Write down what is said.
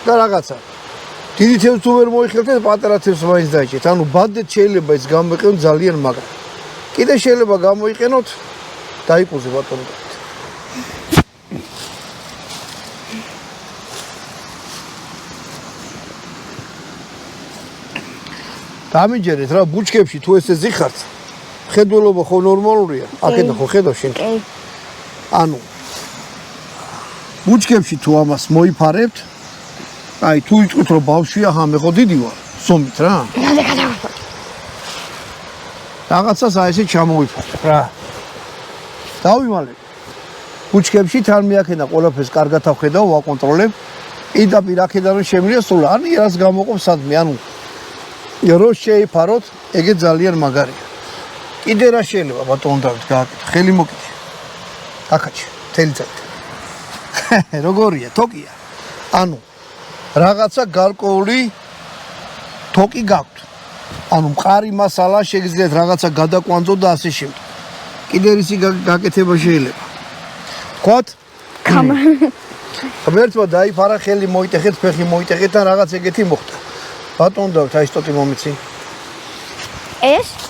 და რაღაცა. დიდი თევზს თუ ვერ მოიხელეთ, პატარა თევზს მაინც დაიჭერთ. ანუ ბადეთ შეიძლება ის გამოიყენოთ ძალიან მაგრად. კიდე შეიძლება გამოიყენოთ დაიპუზე ბატონო. დამიჯერეთ რა ბუჩქებში თუ ესე ზიხართ. ხედველობა ხო ნორმალურია? აქედა ხო ხედავ შენ? კი. ანუ ბუჩქებში თუ ამას მოიფარებთ, აი თუ იტყვით რომ ბავშვია, ხა მე ხო დიდი ვარ, სომით რა. რაღაცას აი ესე ჩამოიფარებ რა. დავივალებ. ბუჩქებში თან მე აქედა ყველაფერს კარგად ავხედავ, ვაკონტროლებ. პირდაპირ აქედან რომ შემიძლია სულ არ იერას გამოყოფ სადმე, ანუ რო შეიფაროთ, ეგე ძალიან მაგარია. კიდე რა შეიძლება ბატონო დავით გააკეთო, ხელი მოკიდე. აკაჩი, თელი წელი. როგორია, თოკია. ანუ რაღაცა გარკვეული თოკი გაქვთ. ანუ მყარი მასალა შეგიძლიათ რაღაცა გადაკვანძოთ და ასე შემდეგ. კიდე რისი გაკეთება შეიძლება. თქვათ? ღმერთმა დაიფარა, ხელი მოიტეხეთ, ფეხი მოიტეხეთ და რაღაც ეგეთი მოხდა. ბატონო დავით, აი სტოტი მომიცი. ეს?